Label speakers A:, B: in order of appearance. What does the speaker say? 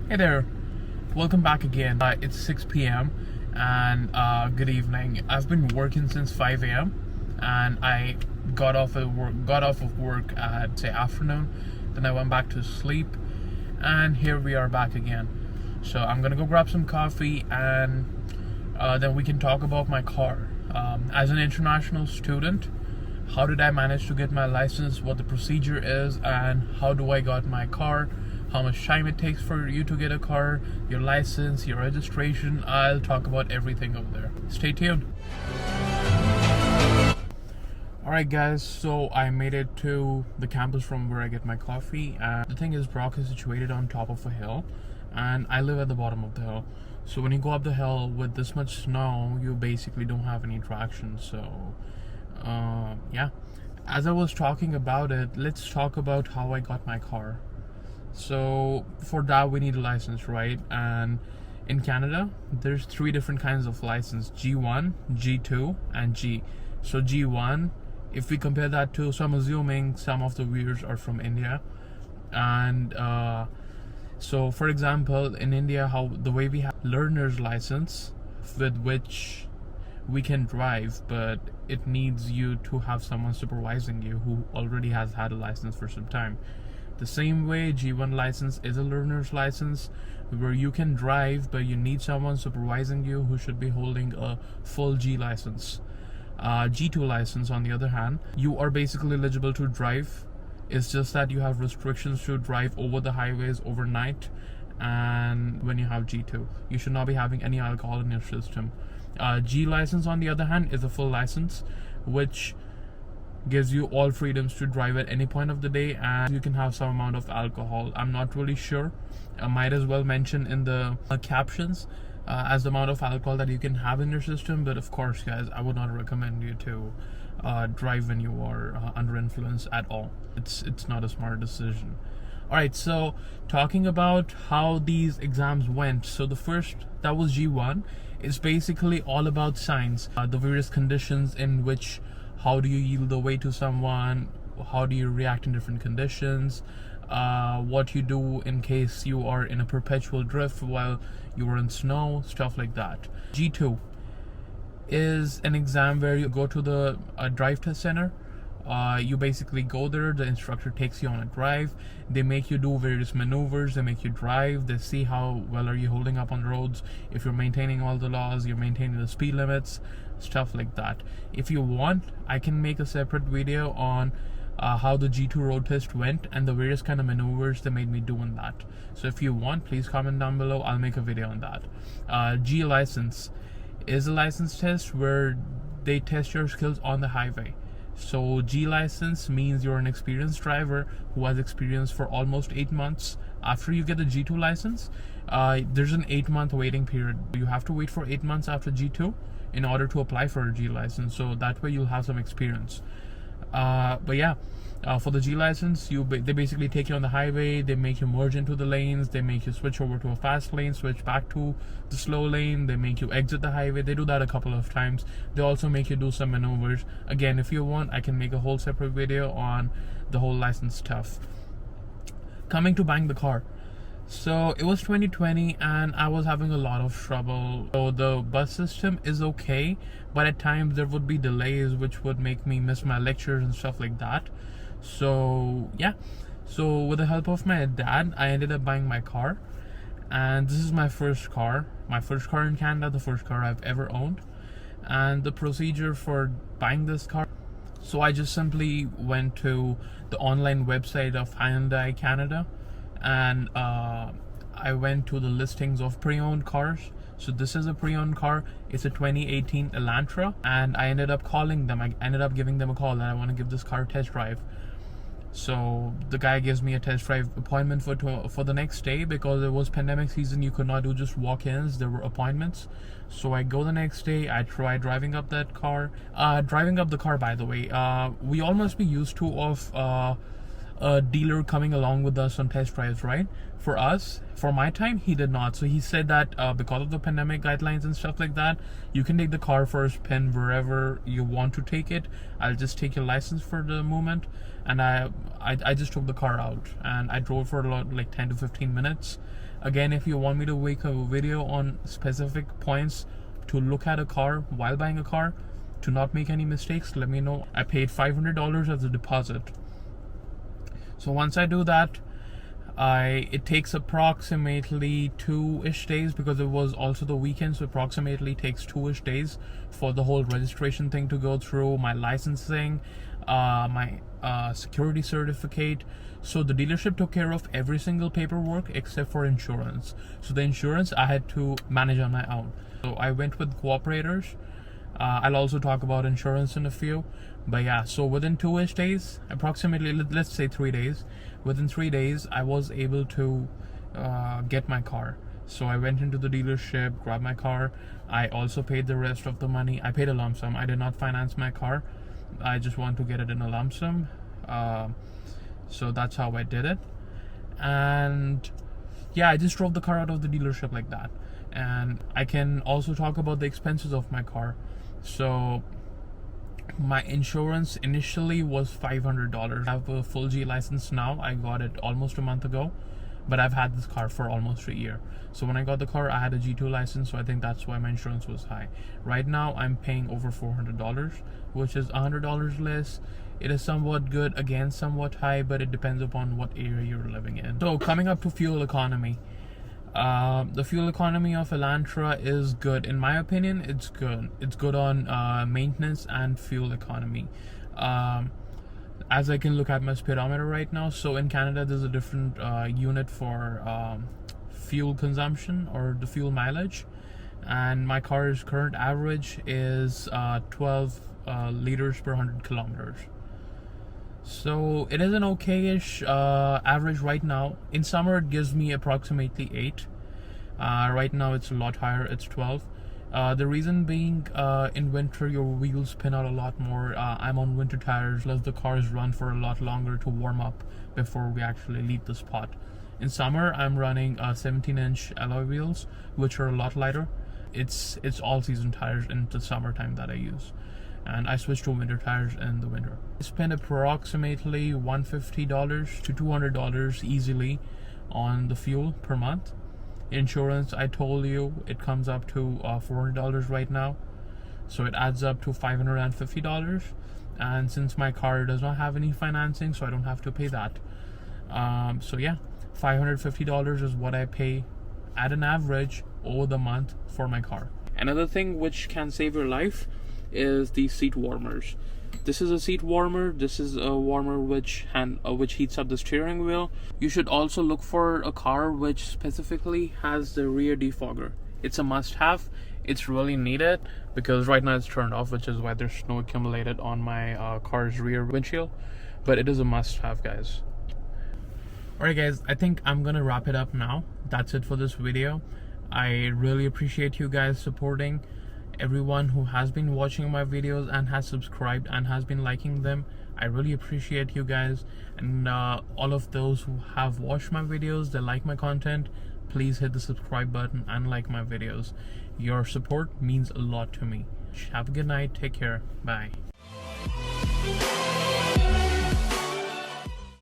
A: Hey there, welcome back again. It's 6 p.m. and good evening. I've been working since 5 a.m. and I got off of work at say afternoon. Then I went back to sleep, and here we are back again. So I'm gonna go grab some coffee, and then we can talk about my car. As an international student, how did I manage to get my license? What the procedure is, and how do I got my car? How much time it takes for you to get a car, your license, your registration. I'll talk about everything over there. Stay tuned. Alright guys, so I made it to the campus from where I get my coffee, and the thing is, Brock is situated on top of a hill and I live at the bottom of the hill. So when you go up the hill with this much snow, you basically don't have any traction. So yeah, as I was talking about it, let's talk about how I got my car. So for that we need a license, right? And in Canada there's three different kinds of license: G1, G2 and G. So G1, if we compare that to, so I'm assuming some of the viewers are from India, and so for example in India, how the way we have learner's license with which we can drive, but it needs you to have someone supervising you who already has had a license for some time. The same way, G1 license is a learner's license where you can drive, but you need someone supervising you who should be holding a full G license. G2 license, on the other hand, you are basically eligible to drive. It's just that you have restrictions to drive over the highways overnight, and when you have G2, you should not be having any alcohol in your system. G license, on the other hand, is a full license which gives you all freedoms to drive at any point of the day, and you can have some amount of alcohol. I'm not really sure. I might as well mention in the captions as the amount of alcohol that you can have in your system, but of course guys, I would not recommend you to drive when you are under influence at all. It's not a smart decision. Alright, so talking about how these exams went. So the first, that was G1. It's basically all about signs, the various conditions in which, how do you yield the way to someone, how do you react in different conditions, what you do in case you are in a perpetual drift while you are in snow, stuff like that. G2 is an exam where you go to the drive test center. You basically go there, the instructor takes you on a drive, they make you do various maneuvers, they make you drive, they see how well are you holding up on the roads, if you're maintaining all the laws, you're maintaining the speed limits, stuff like that. If you want, I can make a separate video on how the G2 road test went and the various kind of maneuvers they made me do in that. So if you want, please comment down below, I'll make a video on that. G license is a license test where they test your skills on the highway. So G license means you're an experienced driver who has experience for almost 8 months. After you get the G2 license, there's an 8-month waiting period. You have to wait for 8 months after G2 in order to apply for a G license, so that way you'll have some experience. But yeah, for the G license, they basically take you on the highway, they make you merge into the lanes, they make you switch over to a fast lane, switch back to the slow lane, they make you exit the highway. They do that a couple of times. They also make you do some maneuvers. Again, if you want, I can make a whole separate video on the whole license stuff. Coming to buying the car. So it was 2020 and I was having a lot of trouble. So the bus system is okay, but at times there would be delays which would make me miss my lectures and stuff like that. So yeah, so with the help of my dad, I ended up buying my car, and this is my first car in Canada, the first car I've ever owned. And the procedure for buying this car, so I just simply went to the online website of Hyundai Canada, and I went to the listings of pre-owned cars. So this is a pre-owned car. It's a 2018 Elantra, and I ended up calling them. I ended up giving them a call that I want to give this car a test drive. So the guy gives me a test drive appointment for the next day, because it was pandemic season. You could not do just walk-ins, there were appointments. So I go the next day, I try driving up that car. Driving up the car, by the way, we all must be used to of a dealer coming along with us on test drives, right? For us, for my time, he did not. So he said that because of the pandemic guidelines and stuff like that, you can take the car for a spin wherever you want to take it. I'll just take your license for the moment. And I just took the car out and I drove for like 10 to 15 minutes. Again, if you want me to make a video on specific points to look at a car while buying a car, to not make any mistakes, let me know. I paid $500 as a deposit. So once I do that, it takes approximately 2-ish days, because it was also the weekend, so approximately takes 2-ish days for the whole registration thing to go through, my licensing, my security certificate. So the dealership took care of every single paperwork except for insurance. So the insurance I had to manage on my own. So I went with cooperators. I'll also talk about insurance in a few. But yeah, so within 2-ish days, approximately, let's say 3 days, within 3 days, I was able to get my car. So I went into the dealership, grabbed my car. I also paid the rest of the money. I paid a lump sum. I did not finance my car. I just want to get it in a lump sum. So that's how I did it. And yeah, I just drove the car out of the dealership like that. And I can also talk about the expenses of my car. So my insurance initially was $500. I have a full G license now. I got it almost a month ago, but I've had this car for almost a year. So when I got the car, I had a G2 license, so I think that's why my insurance was high. Right now, I'm paying over $400, which is $100 less. It is somewhat good, again, somewhat high, but it depends upon what area you're living in. So coming up to fuel economy. The fuel economy of Elantra is good. In my opinion, it's good. It's good on maintenance and fuel economy. As I can look at my speedometer right now, so in Canada, there's a different unit for fuel consumption or the fuel mileage. And my car's current average is 12 liters per 100 kilometers. So it is an okay-ish average right now. In summer, it gives me approximately 8. Right now, it's a lot higher. It's 12. The reason being, in winter, your wheels spin out a lot more. I'm on winter tires. Let the cars run for a lot longer to warm up before we actually leave the spot. In summer, I'm running 17-inch alloy wheels, which are a lot lighter. It's all-season tires in the summertime that I use. And I switched to winter tires in the winter. I spend approximately $150 to $200 easily on the fuel per month. Insurance, I told you, it comes up to $400 right now. So it adds up to $550. And since my car does not have any financing, so I don't have to pay that. So yeah, $550 is what I pay at an average over the month for my car. Another thing which can save your life is the seat warmers. This is a seat warmer. This is a warmer which heats up the steering wheel. You should also look for a car which specifically has the rear defogger. It's a must-have. It's really needed because right now it's turned off, which is why there's snow accumulated on my car's rear windshield. But it is a must-have, guys. Alright guys, I think I'm gonna wrap it up now. That's it for this video. I really appreciate you guys supporting. Everyone who has been watching my videos and has subscribed and has been liking them, I really appreciate you guys. And all of those who have watched my videos, they like my content, please hit the subscribe button and like my videos. Your support means a lot to me. Have a good night. Take care. Bye.